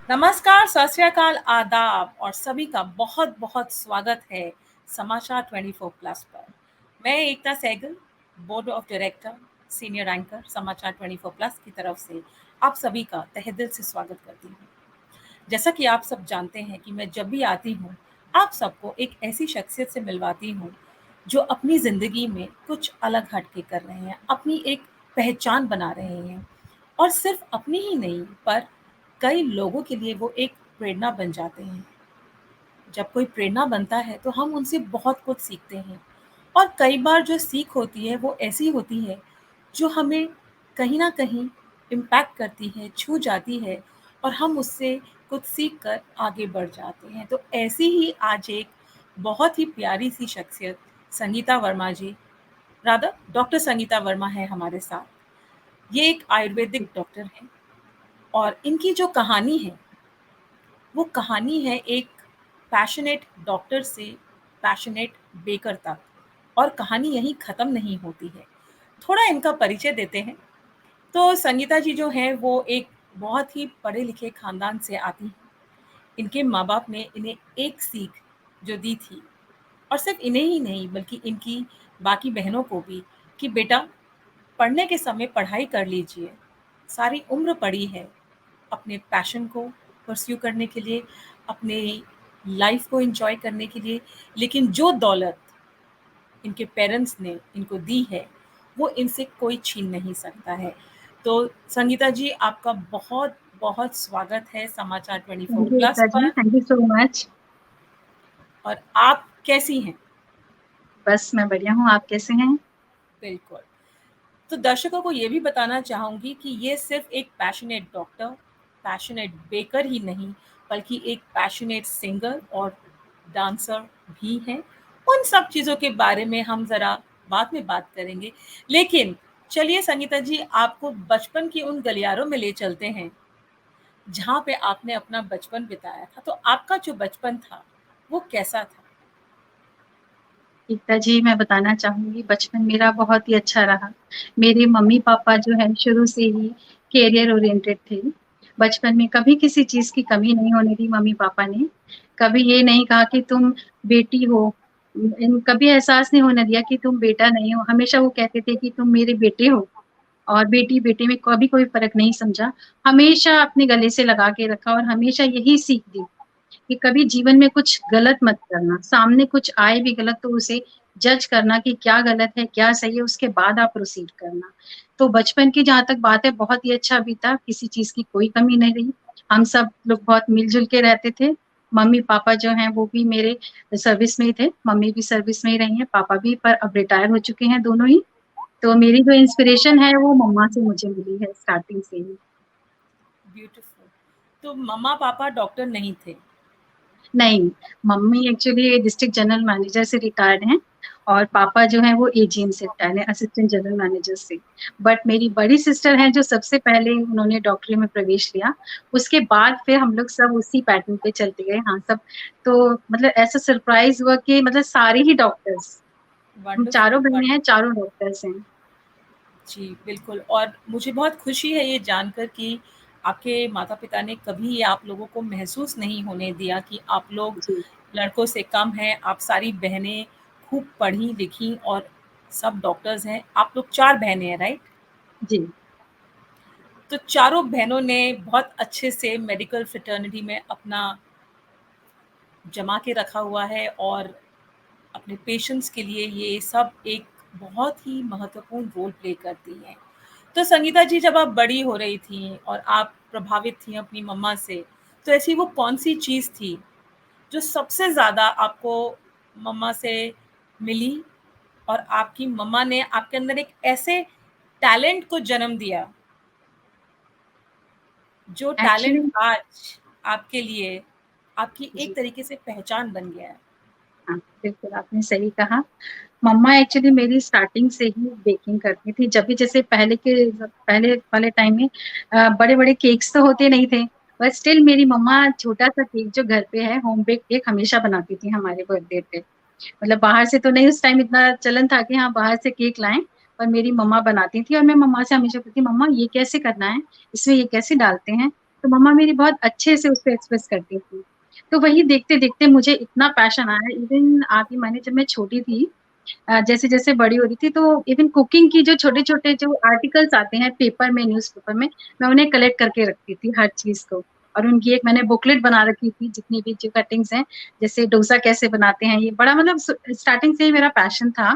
नमस्कार, सत श्री अकाल, आदाब और सभी का बहुत-बहुत स्वागत है समाचार 24 प्लस पर। मैं Ekta Sehgal, board of director, senior anchor समाचार 24 प्लस की तरफ से आप सभी का तहे दिल से स्वागत करती हूँ। जैसा कि आप सब जानते हैं कि मैं जब भी आती हूँ, आप सबको एक ऐसी शख्सियत से मिलवाती हूँ, जो अपनी ज़िंदगी में कुछ अलग हट के कर रहे हैं, अपनी एक पहचान बना रहे हैं और सिर्फ़ अपनी ही नहीं, पर कई लोगों के लिए वो एक प्रेरणा बन जाते हैं। जब कोई प्रेरणा बनता है, तो हम उनसे बहुत कुछ सीखते हैं और कई बार जो सीख होती है, वो ऐसी होती है, जो हमें कहीं न कहीं इम्पैक्ट करती है, छू जाती है और हम उससे कुछ सीख कर आगे बढ़ जाते हैं। तो ऐसी ही आज एक बहुत ही प्यारी-सी शख्सियत संगीता वर्मा जी, रादर डॉक्टर संगीता वर्मा है हमारे साथ। ये एक आयुर्वेदिक डॉक्टर हैं और इनकी जो कहानी है, वो कहानी है एक पैशनेट डॉक्टर से पैशनेट बेकर तक और कहानी यहीं ख़त्म नहीं होती है। थोड़ा इनका परिचय देते हैं। तो संगीता जी जो हैं वो एक बहुत ही पढ़े-लिखे ख़ानदान से आती हैं। इनके माँ-बाप ने इन्हें एक सीख जो दी थी और सिर्फ़ इन्हें ही नहीं बल्कि इनकी बाकी बहनों को भी कि बेटा पढ़ने के समय पढ़ाई कर लीजिए, सारी उम्र पड़ी है, अपने पैशन को परस्यू करने के लिए, अपने लाइफ़ को एन्जॉय करने के लिए, लेकिन जो दौलत इनके पेरेंट्स ने इनको दी है, वो इनसे कोई छीन नहीं सकता है। तो संगीता जी आपका बहुत-बहुत स्वागत है समाचार 24 थैंक यू प्लस एकता जी, पर थैंक यू सो मच। और आप कैसी हैं? बस मैं बढ़िया हूँ, आप कैसे हैं? बिल्कुल। तो दर्शकों को ये भी बताना चाहूँगी कि ये सिर्फ़ एक पैशनेट डॉक्टर, पैशनेट बेकर ही नहीं, बल्कि एक पैशनेट सिंगर और डांसर भी हैं। उन सब चीज़ों के बारे में हम ज़रा बाद में बात करेंगे। लेकिन चलिए संगीता जी आपको बचपन की उन गलियारों में ले चलते हैं, जहाँ पे आपने अपना बचपन बिताया था। तो आपका जो बचपन था, वो कैसा था? एकता जी, मैं बताना चाहूँगी बचपन मेरा बहुत ही अच्छा रहा। मेरे मम्मी-पापा जो हैं शुरू से ही करियर ओरिएंटेड थे। बचपन में कभी किसी चीज़ की कमी नहीं होने दी मम्मी-पापा ने। कभी ये नहीं कहा कि तुम बेटी हो, कभी एहसास नहीं होने दिया कि तुम बेटा नहीं हो। हमेशा वो कहते थे कि तुम मेरे बेटे हो और बेटी-बेटे में कभी कोई फ़र्क नहीं समझा। हमेशा अपने गले से लगा के रखा और हमेशा यही सीख दी कि कभी जीवन में कुछ गलत मत करना, सामने कुछ आए भी गलत तो उसे जज करना कि क्या गलत है, क्या सही है, उसके बाद आप प्रोसीड करना। तो बचपन की जहाँ तक बात है बहुत ही अच्छा बीता, किसी चीज़ की कोई कमी नहीं रही। हम सब लोग बहुत मिल-जुल के रहते थे। मम्मी-पापा जो हैं वो भी मेरे सर्विस में ही थे, मम्मी भी सर्विस में ही रही हैं, पापा भी पर अब रिटायर हो चुके हैं दोनों ही। तो मेरी जो इंस्पिरेशन है वो मम्मा से मुझे मिली है स्टार्टिंग से ही। ब्यूटीफुल। तो मम्मा-पापा डॉक्टर नहीं थे। नहीं, mummy actually district general manager से रिटायर्ड हैं और पापा जो हैं वो एजीएम से रिटायर्ड हैं, असिस्टेंट जनरल मैनेजर से। बट मेरी बड़ी सिस्टर हैं जो सबसे पहले उन्होंने डॉक्टरी में प्रवेश लिया, उसके बाद फिर हम लोग सब उसी पैटर्न पे चलते गए। हाँ, सब तो मतलब ऐसा सरप्राइज़ हुआ कि मतलब सारे ही डॉक्टर्स, हम वंडरफुल, चारों बहनें हैं, चारों डॉक्टर्स हैं। जी, बिल्कुल और मुझे बहुत खुशी है ये जानकर कि आपके माता-पिता ने कभी आप लोगों को महसूस नहीं होने दिया कि आप लोग जी, लड़कों से कम हैं, आप सारी बहनें खूब पढ़ी-लिखी और सब डॉक्टर्स हैं। आप लोग 4 बहनें हैं, राइट? जी। तो चारों बहनों ने बहुत अच्छे से मेडिकल फ्रेटर्निटी में अपना जमा के रखा हुआ है और अपने पेशेंट्स के लिए ये सब एक बहुत ही महत्वपूर्ण रोल प्ले करती हैं। तो संगीता जी जब आप बड़ी हो रही थीं और आप प्रभावित थीं अपनी मम्मा से, तो ऐसी वो कौन-सी चीज़ थी, जो सबसे ज़्यादा आपको मम्मा से मिली और आपकी मम्मा ने आपके अंदर एक ऐसे टैलेंट को जन्म दिया, जो टैलेंट एक्चुअली आज आपके लिए आपकी एक जी, तरीके से पहचान बन गया है? हाँ, बिल्कुल आपने सही कहा। मम्मा एक्चुअली मेरी स्टार्टिंग से ही बेकिंग करती थी। जब भी जैसे पहले वाले टाइम में बड़े-बड़े केक्स तो होते नहीं थे, बट स्टिल मेरी मम्मा छोटा-सा केक जो घर पे है होम बेक केक हमेशा बनाती थी हमारे बर्थडे पे। मतलब बाहर से तो नहीं उस टाइम इतना चलन था कि हाँ, बाहर से केक लाएँ, पर मेरी मम्मा बनाती थी और मैं मम्मा से हमेशा पूछती मम्मा ये कैसे करना है? इसमें ये कैसे डालते हैं? तो मम्मा मेरी बहुत अच्छे से उसको एक्सप्रेस करती थी। तो वही देखते-देखते मुझे इतना पैशन आया, इवन आप ये मानिए जब मैं छोटी थी, जैसे-जैसे बड़ी हो रही थी तो इवन कुकिंग की जो छोटे-छोटे जो आर्टिकल्स आते हैं पेपर में, न्यूज़पेपर में, मैं उन्हें कलेक्ट करके रखती थी हर चीज़ को। और उनकी एक मैंने बुकलेट बना रखी थी, जितनी भी जो कटिंग्स हैं, जैसे डोसा कैसे बनाते हैं, ये बड़ा मतलब स्टार्टिंग से ही मेरा पैशन था।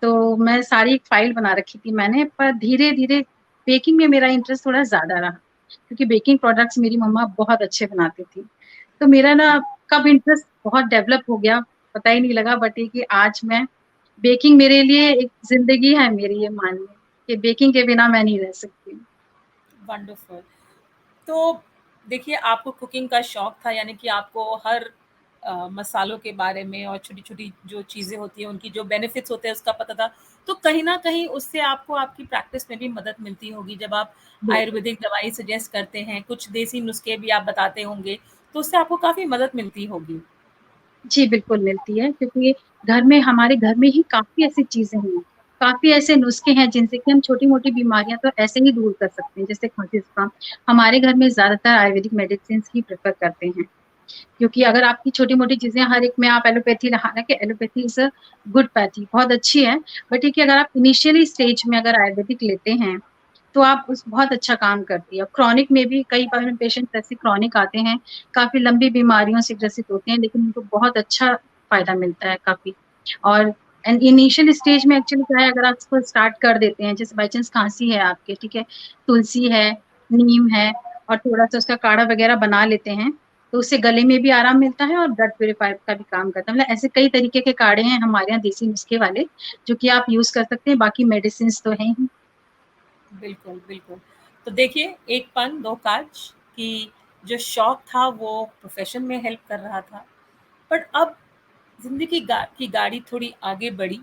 तो मैं सारी एक फाइल बना रखी थी मैंने, पर धीरे-धीरे बेकिंग में मेरा इंटरेस्ट थोड़ा ज़्यादा रहा, क्योंकि बेकिंग प्रोडक्ट्स मेरी मम्मा बहुत अच्छे बनाती थी। तो मेरा ना कब इंटरेस्ट बहुत डेवलप हो गया, पता ही नहीं लगा, बट ये कि आज मैं बेकिंग मेरे लिए एक ज़िंदगी है मेरी, ये मानिए कि बेकिंग के बिना मैं नहीं रह सकती। वंडरफुल। तो देखिए, आपको कुकिंग का शौक था, यानी कि आपको हर मसालों के बारे में और छोटी-छोटी जो चीज़ें होती हैं, उनकी जो बेनिफिट्स होते हैं, उसका पता था। तो कहीं न कहीं उससे आपको आपकी प्रैक्टिस में भी मदद मिलती होगी, जब आप बिल्कुल। आयुर्वेदिक दवाई सजेस्ट करते हैं, कुछ देसी नुस्खे भी आप बताते होंगे, तो उससे आपको काफ़ी मदद मिलती होगी। जी, बिल्कुल मिलती है, क्योंकि घर में हमारे घर में ही काफ़ी ऐसी चीज़ें हैं, काफ़ी ऐसे नुस्खे हैं जिनसे कि हम छोटी-मोटी बीमारियाँ तो ऐसे ही दूर कर सकते हैं, जैसे खाँसी-जुकाम। हमारे घर में ज़्यादातर आयुर्वेदिक मेडिसिन्स ही प्रेफ़र करते हैं, क्योंकि अगर आपकी छोटी-मोटी चीज़ें हर एक में आप एलोपैथी हालाँकि allopathy is a good pathy, बहुत अच्छी है, बट ये कि अगर आप इनिशियली स्टेज में अगर आयुर्वेदिक लेते हैं, तो आप उस बहुत अच्छा काम करती है। क्रॉनिक में भी कई बार पेशेंट्स ऐसे क्रॉनिक आते हैं, काफ़ी लंबी बीमारियों से ग्रसित होते हैं, लेकिन उनको बहुत अच्छा फ़ायदा मिलता है काफ़ी। और इनिशियल स्टेज में एक्चुअली क्या है, अगर आप इसको स्टार्ट कर देते हैं, जैसे बाय चांस खाँसी है आपके, ठीक है? तुलसी है, नीम है और थोड़ा-सा उसका काढ़ा वगैरह बना लेते हैं, तो उससे गले में भी आराम मिलता है और ब्लड प्यूरीफायर का भी काम करता है। मतलब ऐसे कई तरीके के काढ़े हैं हमारे यहाँ देसी नुस्खे वाले, जो कि आप यूज़ कर सकते हैं, बाकी मेडिसिन्स तो हैं ही। बिल्कुल, बिल्कुल। तो देखिए, एक पन दो काज कि जो शौक था वो प्रोफ़ेशन में हेल्प कर रहा था। बट अब ज़िंदगी की गाड़ी थोड़ी आगे बढ़ी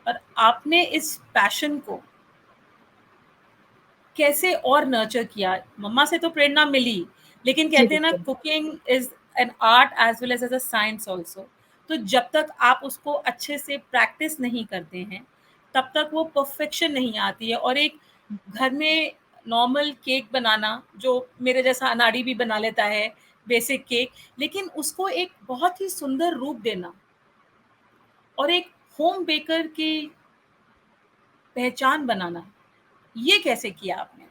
और आपने इस पैशन को कैसे और नर्चर किया? मम्मा से तो प्रेरणा मिली, लेकिन जी, कहते हैं ना, बिल्कुल। Cooking is an art as well as a science also. तो जब तक आप उसको अच्छे से प्रैक्टिस नहीं करते हैं, तब तक वो परफेक्शन नहीं आती है। और एक घर में नॉर्मल केक बनाना, जो मेरे जैसा अनाड़ी भी बना लेता है, बेसिक केक, लेकिन उसको एक बहुत ही सुंदर रूप देना और एक होम बेकर की पहचान बनाना, ये कैसे किया आपने?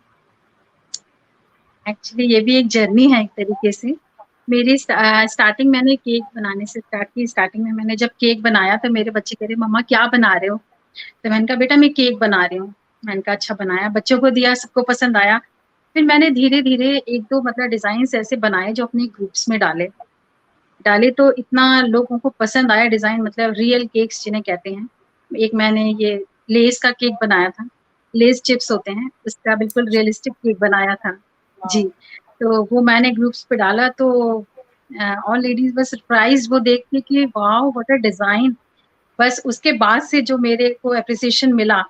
एक्चुअली ये भी एक जर्नी है एक तरीके से। मेरी स्टार्टिंग मैंने केक बनाने से स्टार्ट की। स्टार्टिंग में मैंने जब केक बनाया तो मेरे बच्चे कह रहे, "मम्मा क्या बना रहे हो?" तो मैंने कहा, "बेटा मैं केक बना रही हूँ।" मैंने कहा, "अच्छा बनाया।" बच्चों को दिया, सबको पसंद आया। फिर मैंने धीरे-धीरे 1-2 मतलब डिज़ाइन्स ऐसे बनाए जो अपने ग्रुप्स में डाले। डाले तो इतना लोगों को पसंद आया डिज़ाइन, मतलब रियल केक्स जिन्हें कहते हैं। एक मैंने ये लेज़ का केक बनाया था। लेज़ चिप्स होते हैं, उसका बिल्कुल अच्छा, रियलिस्टिक केक बनाया था। जी, वाओ! तो वो मैंने ग्रुप्स पे डाला तो ऑल लेडीज़ वर सरप्राइज़्ड वो देख के कि वॉव! What a design. बस उसके बाद से जो मेरे को एप्रिसिएशन मिला,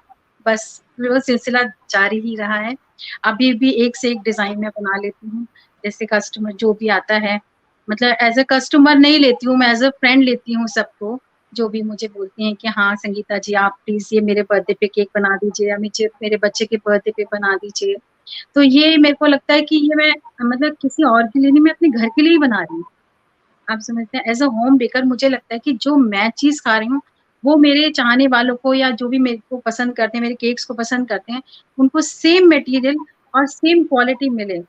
बस फिर वो सिलसिला जारी ही रहा है। अभी भी एक से एक डिज़ाइन मैं बना लेती हूँ, जैसे कस्टमर जो भी आता है, मतलब एज़ अ कस्टमर नहीं लेती हूँ, मैं एज़ अ फ्रेंड लेती हूँ सबको, जो भी मुझे बोलती हैं कि हाँ, संगीता जी आप प्लीज़ ये मेरे बर्थडे पे केक बना दीजिए या मुझे मेरे बच्चे के बर्थडे पे बना दीजिए। तो ये मेरे को लगता है कि ये मैं मतलब किसी और के लिए नहीं, मैं अपने घर के लिए ही बना रही हूँ। आप समझते हैं? एज़ अ होम बेकर मुझे लगता है कि जो मैं चीज़ खा रही हूँ, वो मेरे चाहने वालों को या जो भी मेरे को पसंद करते हैं, मेरे केक्स को पसंद करते हैं, उनको सेम मटेरियल और सेम क्वालिटी मिले,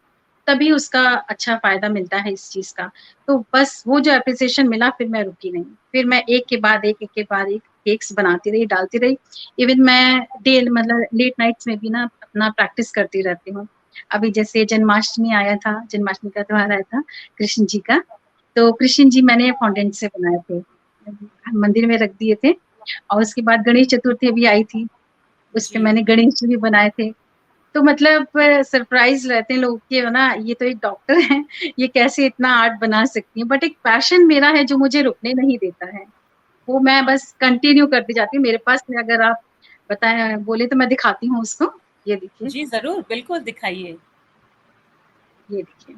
तभी उसका अच्छा फ़ायदा मिलता है इस चीज़ का। तो बस वो जो एप्रिसिएशन मिला, फिर मैं रुकी नहीं। फिर मैं एक के बाद एक, एक के बाद एक केक्स बनाती रही, डालती रही। इवन मैं मतलब लेट नाइट्स में भी ना अपना प्रैक्टिस करती रहती हूँ। अभी जैसे जन्माष्टमी आया था, जन्माष्टमी का त्योहार आया था कृष्ण जी का, तो कृष्ण जी मैंने फॉन्डेंट से बनाए थे। मंदिर में रख दिए थे और उसके बाद गणेश चतुर्थी अभी आई थी, उसपे जी, मैंने गणेश जी भी बनाए थे। तो मतलब सरप्राइज़ रहते हैं लोग कि है ना, ये तो एक डॉक्टर हैं, ये कैसे इतना आर्ट बना सकती हैं। बट एक पैशन मेरा है जो मुझे रुकने नहीं देता है। वो मैं बस कंटिन्यू करती जाती हूँ। मेरे पास में अगर आप बताएँ बोले तो मैं दिखाती हूँ उसको। ये देखिए, जी, ज़रूर, बिल्कुल दिखाइए। ये देखिए।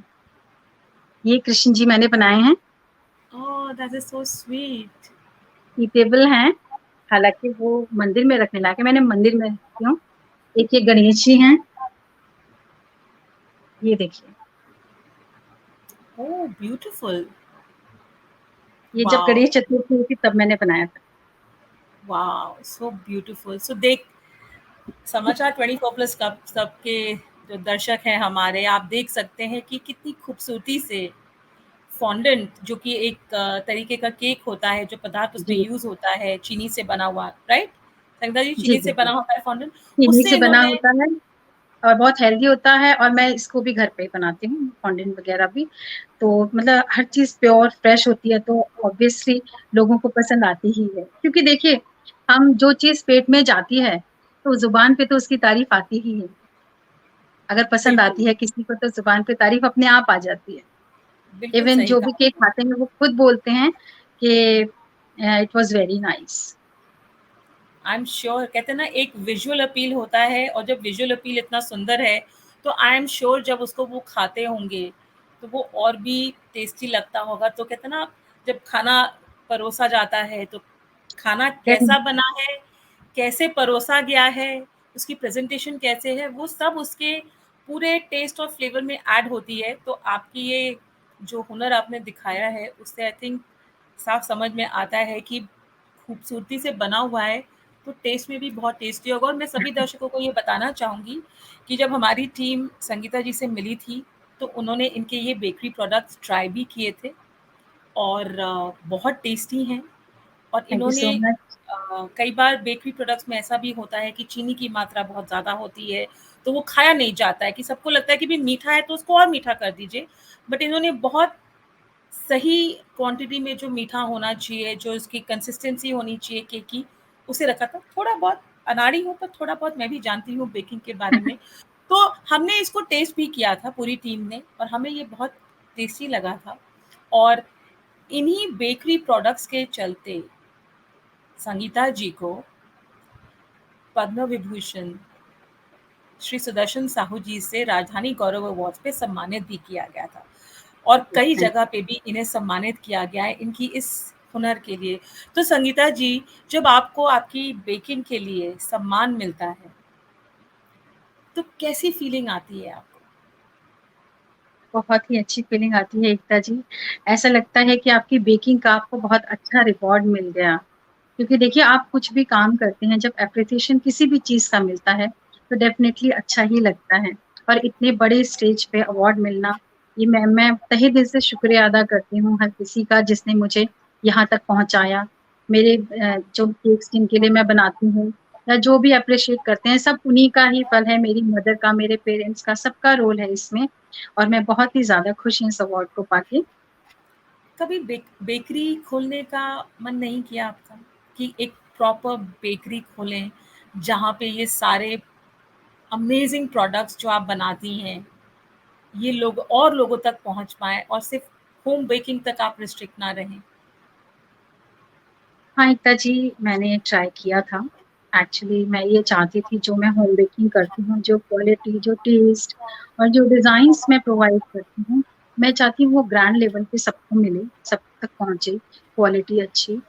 ये कृष्ण जी मैंने बनाए हैं। Oh! That is so sweet. Eatable हैं, हालाँकि वो मंदिर में रखने लायक है, मैंने मंदिर में रखती हूँ। एक ये गणेश जी हैं, ये देखिए। Oh beautiful. ये जब वाओ, गणेश चतुर्थी हुई थी तब मैंने बनाया था। Wow, so beautiful. सो देख, समाचार 24 प्लस का सबके जो दर्शक हैं हमारे, आप देख सकते हैं कि कितनी खूबसूरती से फॉन्डेंट, जो कि एक तरीके का केक होता है, जो पदार्थ उसमें जी, यूज होता है चीनी से बना हुआ, राइट संगीता जी, जी, चीनी से बना बिल्कुल। होता है फॉन्डेंट, चीनी उससे से बना इन्होंने। होता है और बहुत हेल्दी होता है, और मैं इसको भी घर पे ही बनाती हूँ, फॉन्डेंट वगैरह भी। तो मतलब हर चीज़ प्योर फ्रेश होती है, तो ऑब्वियसली लोगों को पसंद आती ही है। क्योंकि देखिए, हम जो चीज़ पेट में जाती है, तो ज़ुबान पे तो उसकी तारीफ़ आती ही है। अगर पसंद बिल्कुल, आती है किसी को तो ज़ुबान पे तारीफ़ अपने आप आ जाती है। बिल्कुल इवन सही जो भी कहा। केक खाते हैं वो खुद बोलते हैं कि it was very nice. I am sure, कहते हैं ना एक विजुअल अपील होता है, और जब विजुअल अपील इतना सुंदर है, तो आई एम श्योर जब उसको वो खाते होंगे तो वो और भी टेस्टी लगता होगा। तो कहते हैं ना, जब खाना परोसा जाता है तो खाना कैसा बना है, कैसे परोसा गया है, उसकी प्रेजेंटेशन कैसे है, वो सब उसके पूरे टेस्ट और फ्लेवर में ऐड होती है। तो आपकी ये जो हुनर आपने दिखाया है, उससे आई थिंक साफ समझ में आता है कि खूबसूरती से बना हुआ है तो टेस्ट में भी बहुत टेस्टी होगा। और मैं सभी दर्शकों को ये बताना चाहूँगी कि जब हमारी टीम संगीता जी से मिली थी, तो उन्होंने इनके ये बेकरी प्रोडक्ट्स ट्राई भी किए थे, और बहुत टेस्टी हैं। और थैंक यू इन्होंने सो मच। कई बार बेकरी प्रोडक्ट्स में ऐसा भी होता है कि चीनी की मात्रा बहुत ज़्यादा होती है, तो वो खाया नहीं जाता है, कि सबको लगता है कि भई मीठा है तो उसको और मीठा कर दीजिए। बट इन्होंने बहुत सही क्वांटिटी में जो मीठा होना चाहिए, जो इसकी कंसिस्टेंसी होनी चाहिए केक की, उसे रखा था। थोड़ा बहुत अनाड़ी हूँ, पर थोड़ा बहुत मैं भी जानती हूँ बेकिंग के बारे में। तो हमने इसको टेस्ट भी किया था पूरी टीम ने, और हमें ये बहुत टेस्टी लगा था। और इन्हीं बेकरी प्रोडक्ट्स के चलते संगीता जी को पद्म विभूषण श्री सुदर्शन साहू जी से राजधानी गौरव अवार्ड्स पे सम्मानित भी किया गया था, और कई थैंक जगह पे भी इन्हें सम्मानित किया गया है इनकी इस हुनर के लिए। तो संगीता जी, जब आपको आपकी बेकिंग के लिए सम्मान मिलता है, तो कैसी फीलिंग आती है आपको? बहुत ही अच्छी फीलिंग आती है एकता जी। ऐसा लगता है कि आपकी बेकिंग का आपको बहुत अच्छा रिवॉर्ड मिल गया। क्योंकि देखिए, आप कुछ भी काम करते हैं, जब एप्रिसिएशन किसी भी चीज़ का मिलता है, तो डेफ़िनेटली अच्छा ही लगता है। और इतने बड़े स्टेज पे अवार्ड मिलना, ये मैं तहे दिल से शुक्रिया अदा करती हूँ हर किसी का जिसने मुझे यहाँ तक पहुँचाया। मेरे जो केक्स जिनके लिए मैं बनाती हूँ, या जो भी एप्रिशिएट करते हैं, सब उन्हीं का ही फल है, मेरी मदर का, मेरे पेरेंट्स का, सबका रोल है इसमें। और मैं बहुत ही ज़्यादा खुश हूँ इस अवार्ड को पाके। कभी बेकरी खोलने का मन नहीं किया आपका, कि एक प्रॉपर बेकरी खोलें, जहाँ पे ये सारे अमेजिंग प्रोडक्ट्स जो आप बनाती हैं, ये लोग और लोगों तक पहुँच पाएँ, और सिर्फ़ होम बेकिंग तक आप रिस्ट्रिक्ट ना रहें? हाँ, एकता जी, मैंने ट्राई किया था। एक्चुअली मैं ये चाहती थी, जो मैं होम बेकिंग करती हूँ, जो क्वालिटी, जो टेस्ट और जो डिज़ाइन्स मैं प्रोवाइड करती हूँ, मैं चाहती हूँ वो ग्रैंड लेवल पे सबको मिले, सब तक पहुँचे, क्वालिटी अच्छी।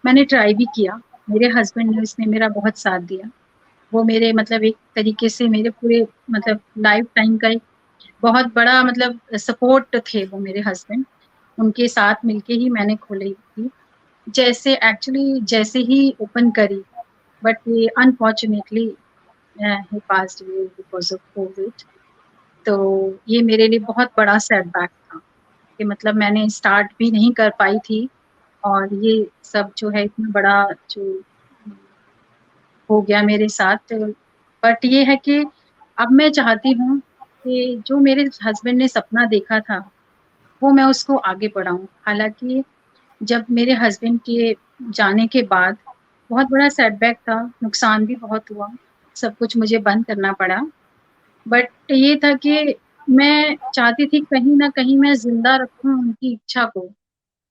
मैंने ट्राई भी किया, मेरे हस्बैंड ने इसमें मेरा बहुत साथ दिया। वो मेरे मतलब एक तरीके से मेरे पूरे मतलब लाइफ़ टाइम का एक बहुत बड़ा मतलब सपोर्ट थे वो मेरे हस्बैंड। उनके साथ मिलके ही मैंने खोली थी। जैसे ही ओपन करी, बट ये unfortunately he passed away because of Covid. तो ये मेरे लिए बहुत बड़ा सेटबैक था कि मतलब मैंने स्टार्ट भी नहीं कर पाई थी, और ये सब जो है इतना बड़ा जो हो गया मेरे साथ। बट ये है कि अब मैं चाहती हूँ कि जो मेरे हस्बैंड ने सपना देखा था, वो मैं उसको आगे बढ़ाऊँ। हालाँकि जब मेरे हस्बैंड के जाने के बाद बहुत बड़ा सेटबैक था, नुकसान भी बहुत हुआ, सब कुछ मुझे बंद करना पड़ा। बट ये था कि मैं चाहती थी कहीं न कहीं मैं ज़िंदा रखूँ उनकी इच्छा को,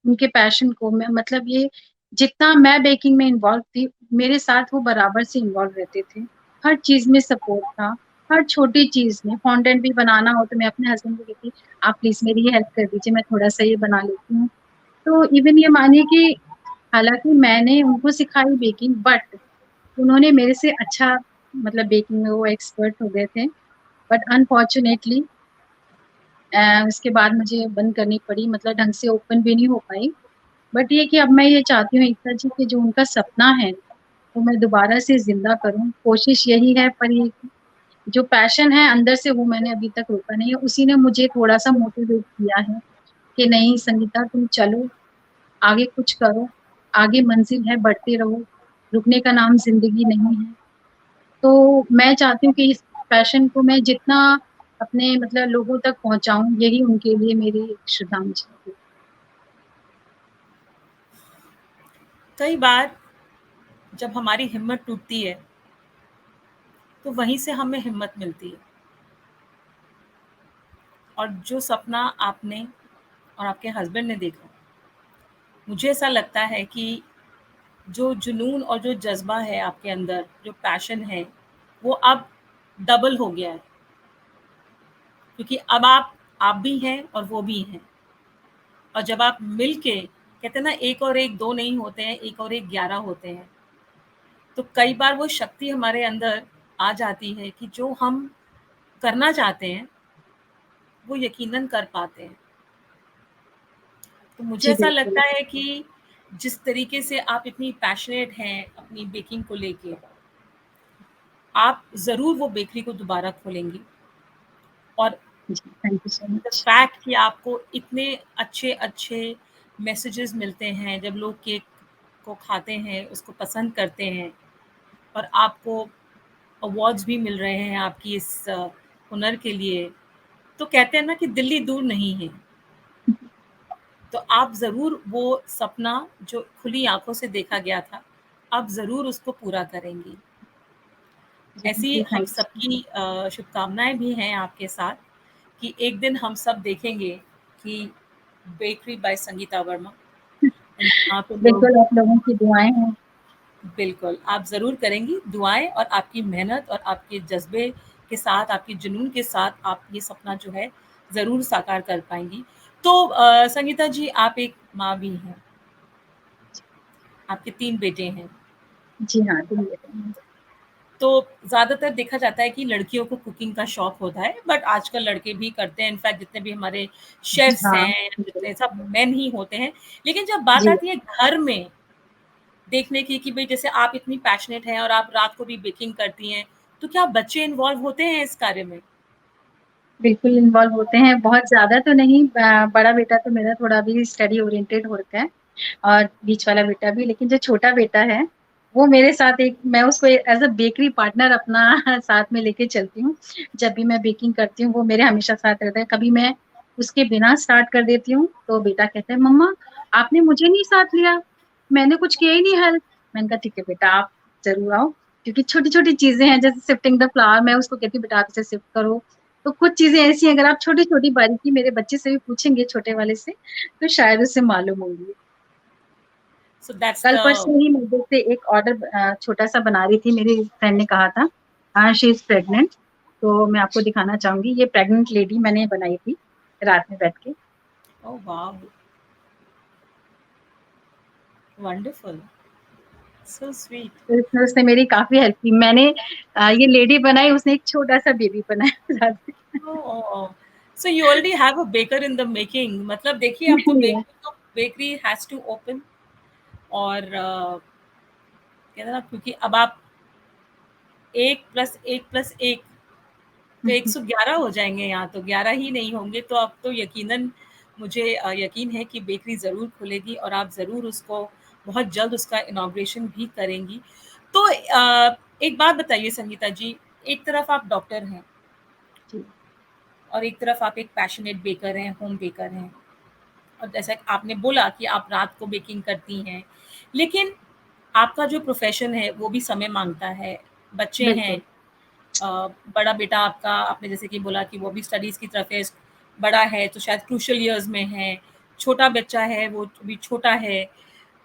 उनके पैशन को। मैं मतलब ये जितना मैं बेकिंग में इन्वॉल्व थी, मेरे साथ वो बराबर से इन्वॉल्व रहते थे। हर चीज़ में सपोर्ट था, हर छोटी चीज़ में। फॉन्डेंट भी बनाना हो तो मैं अपने हस्बैंड को कहती, "आप प्लीज़ मेरी ये हेल्प कर दीजिए, मैं थोड़ा-सा ये बना लेती हूँ।" तो इवन ये मानिए कि हालाँकि मैंने उनको सिखाई बेकिंग, बट उन्होंने मेरे से अच्छा मतलब बेकिंग में वो एक्सपर्ट हो गए थे। बट अनफॉर्च्यूनेटली उसके बाद मुझे बंद करनी पड़ी, मतलब ढंग से ओपन भी नहीं हो पाई। बट ये कि अब मैं ये चाहती हूँ एकता जी कि जो उनका सपना है, वो मैं दोबारा से ज़िंदा करूँ। कोशिश यही है, पर ये जो पैशन है अंदर से वो मैंने अभी तक रोका नहीं है। उसी ने मुझे थोड़ा-सा मोटिवेट किया है कि नहीं संगीता तुम चलो, आगे कुछ करो, आगे मंजिल है, बढ़ते रहो, रुकने का नाम ज़िंदगी नहीं है। तो मैं चाहती हूँ कि इस पैशन को मैं जितना अपने मतलब लोगों तक पहुँचाऊँ, यही उनके लिए मेरी श्रद्धांजलि है। कई बार जब हमारी हिम्मत टूटती है, तो वहीं से हमें हिम्मत मिलती है। और जो सपना आपने और आपके हस्बैंड ने देखा, मुझे ऐसा लगता है कि जो जुनून और जो जज़्बा है आपके अंदर, जो पैशन है, वो अब डबल हो गया है। क्योंकि अब आप भी हैं और वो भी हैं। और जब आप मिल के कहते हैं ना, 1 और 1 2 नहीं होते हैं, 1 और 1 11 होते हैं। तो कई बार वो शक्ति हमारे अंदर आ जाती है कि जो हम करना चाहते हैं, वो यकीनन कर पाते हैं। तो मुझे जी, ऐसा बिल्कुल। लगता है कि जिस तरीके से आप इतनी पैशनेट हैं अपनी बेकिंग को लेके, आप ज़रूर वो बेकरी को दोबारा खोलेंगी। और जी, thank you so the much. Fact कि आपको इतने अच्छे-अच्छे मैसेजेस मिलते हैं, जब लोग केक को खाते हैं, उसको पसंद करते हैं और आपको अवार्ड्स भी मिल रहे हैं आपकी इस हुनर के लिए। तो कहते हैं ना कि दिल्ली दूर नहीं है। तो आप ज़रूर वो सपना जो खुली आँखों से देखा गया था, आप ज़रूर उसको पूरा करेंगी। जी, ऐसी जी, हम थैंक यू सो सबकी शुभकामनाएँ भी हैं आपके साथ कि एक दिन हम सब देखेंगे कि bakery by Sangeeta Verma, much. जहाँ पे लोग बिल्कुल, आप लोगों की दुआएँ हैं। बिल्कुल, आप ज़रूर करेंगी। दुआएँ और आपकी मेहनत और आपके जज़्बे के साथ, आपके जुनून के साथ आप ये सपना जो है ज़रूर साकार कर पाएँगी। तो संगीता जी, आप एक माँ भी हैं, आपके 3 बेटे हैं। जी हाँ, तुम बताइए। तो ज़्यादातर देखा जाता है कि लड़कियों को कुकिंग का शौक होता है, बट आजकल लड़के भी करते हैं। इनफैक्ट जितने भी हमारे जी शेफ्स हाँ, हैं, बिल्कुल। जितने सब मेन ही होते हैं। लेकिन जब बात जी, आती है घर में देखने की कि भई जैसे आप इतनी पैशनेट हैं और आप रात को भी बेकिंग करती हैं, तो क्या बच्चे इन्वॉल्व होते हैं इस कार्य में? बिल्कुल इन्वॉल्व होते हैं, बहुत ज़्यादा तो नहीं। बड़ा बेटा तो मेरा थोड़ा अभी स्टडी ओरिएंटेड हो रखा है और बीच वाला बेटा भी, लेकिन जो छोटा बेटा है, वो मेरे साथ एक मैं उसको एज़ अ बेकरी पार्टनर अपना साथ में लेके चलती हूँ। जब भी मैं बेकिंग करती हूँ, वो मेरे हमेशा साथ रहता है। कभी मैं उसके बिना स्टार्ट कर देती हूँ, तो बेटा कहता है, "मम्मा, आपने मुझे नहीं साथ लिया, मैंने कुछ किया ही नहीं हेल्प।" मैंने कहा, "ठीक है बेटा, आप ज़रूर आओ।" क्योंकि छोटी-छोटी चीज़ें हैं, जैसे शिफ्टिंग द फ्लावर, मैं उसको कहती हूँ, "बेटा, आप इसे शिफ्ट करो।" तो कुछ चीज़ें ऐसी हैं, अगर आप छोटी-छोटी बारीकी मेरे बच्चे से भी पूछेंगे, छोटे वाले से, तो शायद उसे मालूम होंगी। सो दैट्स कल द परसों ही मैं जैसे एक ऑर्डर छोटा-सा बना रही थी, मेरी फ्रेंड ने कहा था, शी इज़ प्रेग्नेंट, तो मैं आपको दिखाना चाहूँगी, ये प्रेग्नेंट लेडी मैंने बनाई थी, रात में बैठ के। Oh wow! Wonderful, so sweet. तो इसमें उसने मेरी काफ़ी हेल्प की। मैंने ये लेडी बनाई, उसने एक छोटा-सा बेबी बनाया साथ में। Oh, oh, oh! So you already have a baker in the making. मतलब देखिए, अब तो बेकरी हैज़ टू ओपन। और कहते हैं ना, क्योंकि अब आप 1 प्लस 1 प्लस 1 तो 111 हो जाएँगे यहाँ, तो 11 ही नहीं होंगे। तो अब तो यकीनन मुझे यकीन है कि बेकरी ज़रूर खुलेगी और आप ज़रूर उसको बहुत जल्द उसका इनॉग्रेशन भी करेंगी। तो एक बात बताइए संगीता जी, एक तरफ आप डॉक्टर हैं जी, और एक तरफ आप एक पैशनेट बेकर हैं, होम बेकर हैं। और जैसा कि आपने बोला कि आप रात को बेकिंग करती हैं, लेकिन आपका जो प्रोफ़ेशन है वो भी समय माँगता है, बच्चे हैं। बिल्कुल। बड़ा बेटा आपका, आपने जैसे कि बोला कि वो भी स्टडीज़ की तरफ है, बड़ा है तो शायद क्रूशियल इयर्स में है, छोटा बच्चा है वो अभी छोटा है।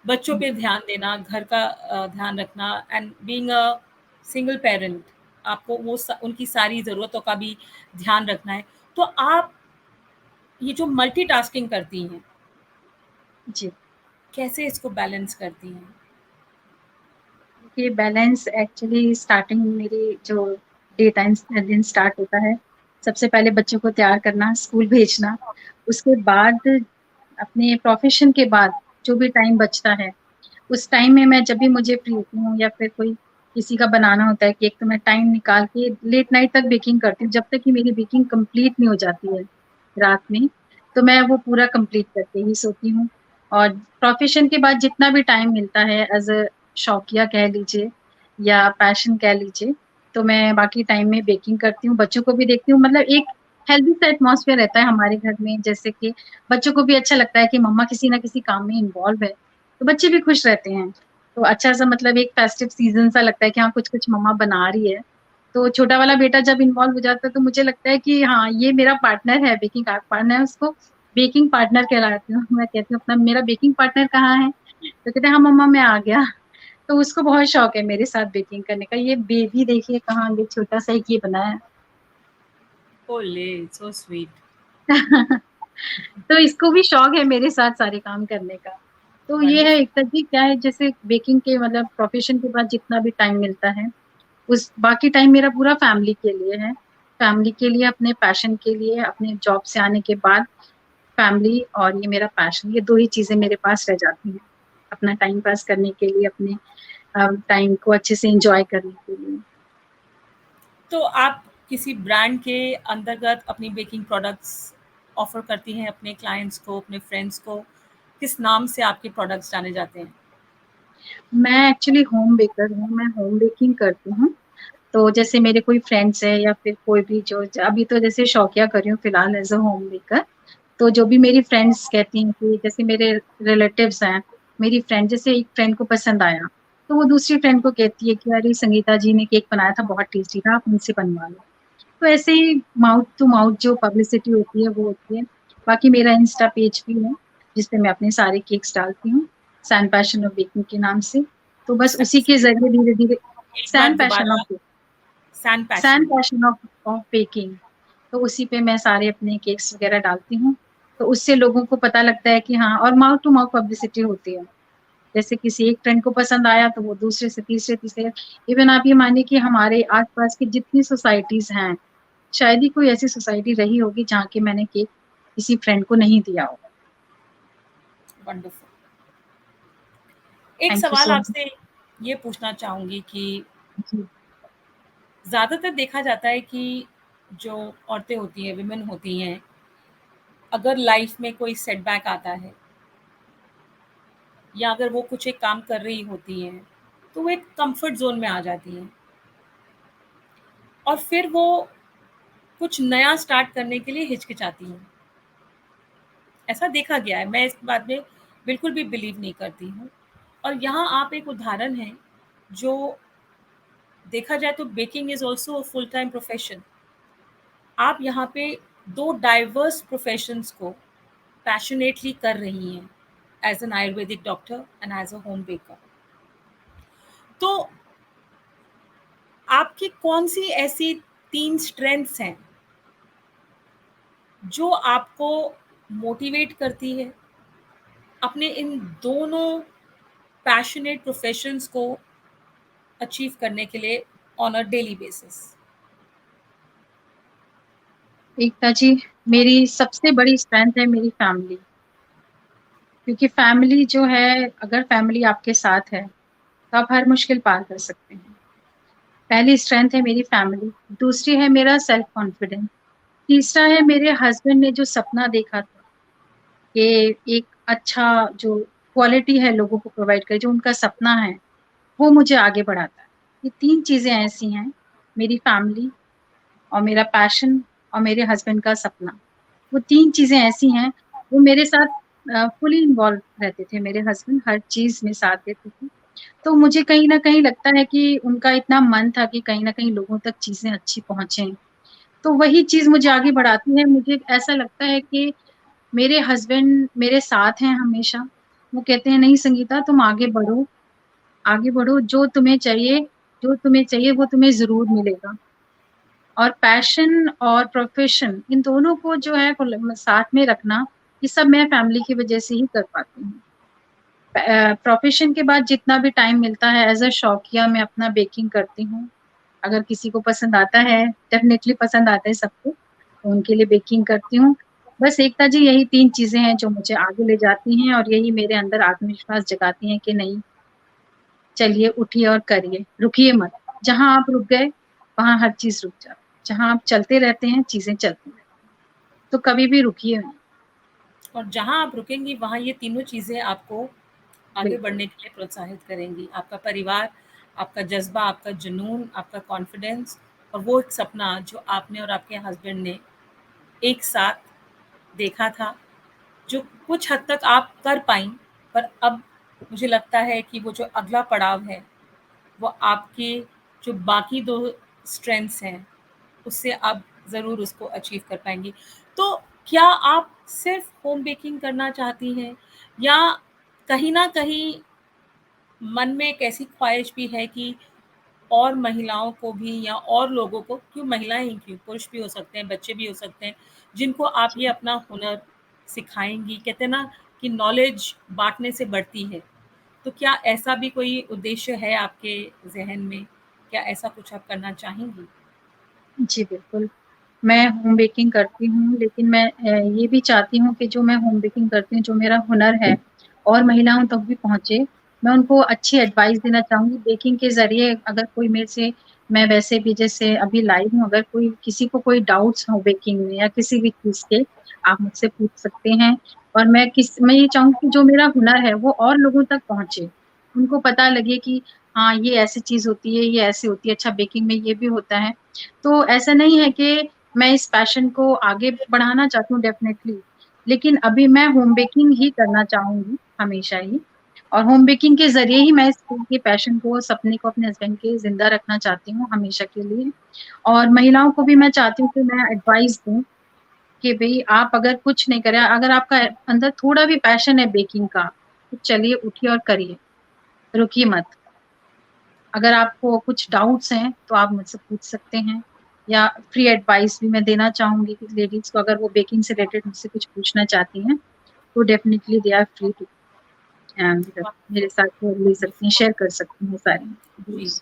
बच्चों पे ध्यान देना, घर का ध्यान रखना and being a single parent, आपको वो उनकी सारी ज़रूरतों का भी ध्यान रखना है। तो आप ये जो मल्टीटास्किंग करती हैं, जी, कैसे इसको बैलेंस करती हैं? ये बैलेंस एक्चुअली स्टार्टिंग मेरी जो डे टाइम दिन स्टार्ट होता है, सबसे पहले बच्चों को तैयार करना, स्कूल भेजना, उसके बाद अपने प्रोफ़ेशन के बाद जो भी टाइम बचता है, उस टाइम में मैं जब भी मुझे फ्री होती हूँ या फिर कोई किसी का बनाना होता है केक, तो मैं टाइम निकाल के लेट नाइट तक बेकिंग करती हूँ, जब तक कि मेरी बेकिंग कंप्लीट नहीं हो जाती है रात में, तो मैं वो पूरा कंप्लीट करके ही सोती हूँ। और प्रोफ़ेशन के बाद जितना भी टाइम मिलता है एज़ अ शौकिया कह लीजिए या पैशन कह लीजिए, तो मैं बाकी टाइम में बेकिंग करती हूँ, बच्चों को भी देखती हूँ, मतलब एक हेल्दी सा एटमॉस्फेयर रहता है हमारे घर में, जैसे कि बच्चों को भी अच्छा लगता है कि मम्मा किसी न किसी काम में इन्वॉल्व है, तो बच्चे भी खुश रहते हैं। तो अच्छा-सा मतलब एक फेस्टिव सीज़न सा लगता है कि हाँ, कुछ-कुछ मम्मा बना रही है। तो छोटा वाला बेटा जब इन्वॉल्व हो जाता है तो मुझे लगता है कि हाँ, ये मेरा पार्टनर है, बेकिंग का पार्टनर है, उसको बेकिंग पार्टनर कहलाती हूँ। मैं कहती हूँ अपना मेरा बेकिंग पार्टनर कहाँ है? तो कहते हैं हाँ, मम्मा मैं आ गया। तो उसको बहुत शौक है मेरे साथ बेकिंग करने का। ये बेबी देखिए कहाँ ये छोटा-सा एक ये बनाया ओले, सो स्वीट। तो इसको भी शौक है मेरे साथ सारे काम करने का। तो ये है वंडरफुल। एक तरह की क्या है जैसे बेकिंग के मतलब प्रोफ़ेशन के बाद जितना भी टाइम मिलता है, उस बाकी टाइम मेरा पूरा फैमिली के लिए है। फैमिली के लिए, अपने पैशन के लिए, अपने जॉब से आने के बाद फैमिली और ये मेरा पैशन, ये 2 ही चीज़ें मेरे पास रह जाती हैं, अपना टाइम पास करने के लिए, अपने टाइम को अच्छे से एन्जॉय करने के लिए। तो आप किसी ब्रांड के अंतर्गत अपनी बेकिंग प्रोडक्ट्स ऑफ़र करती हैं अपने क्लाइंट्स को, अपने फ्रेंड्स को? किस नाम से आपके प्रोडक्ट्स जाने जाते हैं? मैं एक्चुअली होम बेकर हूँ, मैं होम बेकिंग करती हूँ। तो जैसे मेरे कोई फ्रेंड्स हैं या फिर कोई भी जो अभी तो जैसे शौकिया कर रही हूँ फिलहाल एज़ अ होम बेकर। तो जो भी मेरी फ्रेंड्स कहती हैं कि जैसे मेरे रिलेटिव्स हैं, मेरी फ्रेंड जैसे एक फ्रेंड को पसंद आया, तो वो दूसरी फ्रेंड को कहती है कि अरे संगीता जी ने केक बनाया था बहुत टेस्टी था, आप उनसे बनवा लो। तो ऐसे ही माउथ टू माउथ जो पब्लिसिटी होती है वो होती है। बाकी मेरा इंस्टा पेज भी है, जिस पे मैं अपने सारे केक्स डालती हूँ, सैन पैशन ऑफ बेकिंग के नाम से। तो बस स उसी के स ज़रिए धीरे-धीरे एक बार सैन पैशन दोबारा। ऑफ सैन सैन पैशन। पैशन ऑफ बेकिंग, तो उसी पे मैं सारे अपने केक्स वगैरह डालती हूँ। तो उससे लोगों को पता लगता है कि हाँ और माउथ टू माउथ पब्लिसिटी होती है। जैसे किसी एक फ्रेंड को पसंद आया तो वो दूसरे से तीसरे, तीसरे इवन आप ये मानिए कि हमारे आस-पास की जितनी सोसाइटीज़ हैं, शायद ही कोई ऐसी सोसाइटी रही होगी जहाँ के मैंने केक किसी फ्रेंड को नहीं दिया हो। वंडरफुल। एक थैंक यू सवाल सो मच। आपसे ये पूछना चाहूँगी कि जी, ज़्यादातर देखा जाता है कि जो औरतें होती हैं, विमेन होती हैं, अगर लाइफ़ में कोई सेटबैक आता है या अगर वो कुछ एक काम कर रही होती हैं, तो वो एक कम्फ़र्ट ज़ोन में आ जाती हैं और फिर वो कुछ नया स्टार्ट करने के लिए हिचकिचाती हैं। ऐसा देखा गया है, मैं इस बात में बिल्कुल भी बिलीव नहीं करती हूँ और यहाँ आप एक उदाहरण हैं, जो देखा जाए तो baking is also a full time profession. आप यहाँ पे 2 डाइवर्स प्रोफ़ेशंस को पैशनेटली कर रही हैं, as an Ayurvedic doctor and as a home baker. तो आपकी कौन-सी ऐसी 3 स्ट्रेंथ्स हैं, जो आपको मोटिवेट करती है, अपने इन दोनों पैशनेट प्रोफ़ेशंस को अचीव करने के लिए ऑन अ डेली बेसिस? एकता जी, मेरी सबसे बड़ी स्ट्रेंथ है मेरी फैमिली, क्योंकि फैमिली जो है अगर फैमिली आपके साथ है, तो आप हर मुश्किल पार कर सकते हैं। पहली स्ट्रेंथ है मेरी फैमिली, दूसरी है मेरा सेल्फ कॉन्फिडेंस, तीसरा है मेरे हस्बैंड ने जो सपना देखा था कि एक अच्छा जो क्वालिटी है लोगों को प्रोवाइड करे, जो उनका सपना है, वो मुझे आगे बढ़ाता है। ये 3 चीज़ें ऐसी हैं, मेरी फैमिली और मेरा पैशन और मेरे हस्बैंड का सपना। वो 3 चीज़ें ऐसी हैं, वो मेरे साथ फुली इन्वॉल्व रहते थे मेरे हस्बैंड, हर चीज़ में साथ देते थे। तो मुझे कहीं न कहीं लगता है कि उनका इतना मन था कि कहीं न कहीं लोगों तक चीज़ें अच्छी पहुँचे। तो वही चीज़ मुझे आगे बढ़ाती है, मुझे ऐसा लगता है कि मेरे हस्बैंड मेरे साथ हैं हमेशा। वो कहते हैं नहीं संगीता तुम आगे बढ़ो, जो तुम्हें चाहिए वो तुम्हें ज़रूर मिलेगा। और पैशन और प्रोफ़ेशन इन दोनों को जो है साथ में रखना, ये सब मैं फैमिली की वज़ह से ही कर पाती हूँ। प्रोफ़ेशन के बाद जितना भी टाइम मिलता है एज़ अ शौकिया मैं अपना बेकिंग करती हूँ। अगर किसी को पसंद आता है, डेफ़िनेटली पसंद आता है सबको। उनके लिए बेकिंग करती हूँ। बस एकता जी यही 3 चीज़ें हैं जो मुझे आगे ले जाती हैं और यही मेरे अंदर आत्मविश्वास जगाती हैं कि नहीं, चलिए उठिए और करिए, रुकिए मत। जहाँ आप रुक गए, वहाँ हर चीज़ रुक जाती है। जहाँ आप चलते रहते हैं, चीज़ें चलती रहती हैं। तो कभी भी रुकिए नहीं। और जहाँ आप रुकेंगी वहाँ ये तीनों चीज़ें आपको आगे बिल्कुल, बढ़ने के लिए प्रोत्साहित करेंगी। आपका परिवार, आपका जज़्बा, आपका जुनून, आपका कॉन्फिडेंस और वो एक सपना जो आपने और आपके हस्बैंड ने एक साथ देखा था, जो कुछ हद तक आप कर पाईं, पर अब मुझे लगता है कि वो जो अगला पड़ाव है, वो आपके जो बाकी 2 स्ट्रेंथ्स हैं, उससे आप ज़रूर उसको अचीव कर पाएँगी। तो क्या आप सिर्फ़ होम बेकिंग करना चाहती हैं या कहीं न कहीं मन में एक ऐसी ख़्वाहिश भी है कि और महिलाओं को भी या और लोगों को क्यों महिलाएँ ही क्यों, पुरुष भी हो सकते हैं, बच्चे भी हो सकते हैं, जिनको आप ये जी। अपना हुनर सिखाएँगी। कहते हैं ना कि नॉलेज बाँटने से बढ़ती है। तो क्या ऐसा भी कोई उद्देश्य है आपके ज़हन में? क्या ऐसा कुछ आप करना चाहेंगी? जी, बिल्कुल। मैं होम बेकिंग करती हूँ, लेकिन मैं ये भी चाहती हूँ कि जो मैं होम बेकिंग करती हूँ, जो मेरा हुनर है और महिलाओं तक भी पहुँचे। मैं उनको अच्छी एडवाइस देना चाहूँगी बेकिंग के ज़रिए अगर कोई मेरे से मैं वैसे भी जैसे अभी लाइव हूँ, अगर कोई किसी को कोई डाउट्स हो बेकिंग में या किसी भी चीज़ के, आप मुझसे पूछ सकते हैं और मैं ये चाहूँगी कि जो मेरा हुनर है, वो और लोगों तक पहुँचे। उनको पता लगे कि हाँ, ये ऐसी चीज़ होती है, ये ऐसी होती है, अच्छा बेकिंग में ये भी होता है। तो ऐसा नहीं है कि मैं इस पैशन को आगे बढ़ाना चाहती हूँ डेफ़िनेटली, लेकिन अभी मैं होम बेकिंग ही करना चाहूँगी हमेशा ही और होम बेकिंग के ज़रिए ही मैं इस के पैशन को, सपने को अपने हस्बैंड के ज़िंदा रखना चाहती हूँ हमेशा के लिए। और महिलाओं को भी मैं चाहती हूँ कि मैं एडवाइस दूँ कि भई आप अगर कुछ नहीं करें, अगर आपका अंदर थोड़ा भी पैशन है बेकिंग का, तो चलिए उठिए और करिए, रुकिए मत। अगर आपको कुछ डाउट्स हैं, तो आप मुझसे पूछ सकते हैं या फ्री एडवाइस भी मैं देना चाहूँगी कि लेडीज़ को अगर वो बेकिंग से रिलेटेड मुझसे कुछ पूछना चाहती हैं, तो definitely they are free to and वाह! मेरे साथ वो ले सकती हैं, बिल्कुल, शेयर कर सकती हैं सारी जी। व्यूज़।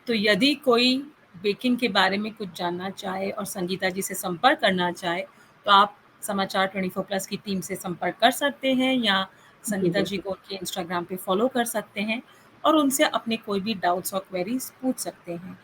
तो यदि कोई बेकिंग के बारे में कुछ जानना चाहे और संगीता जी से संपर्क करना चाहे, तो आप समाचार 24 प्लस की टीम से संपर्क कर सकते हैं या जी, संगीता जी बिल्कुल। को उनके इंस्टाग्राम पे फ़ॉलो कर सकते हैं और उनसे अपने कोई भी डाउट्स और क्वेरीज़ पूछ सकते हैं।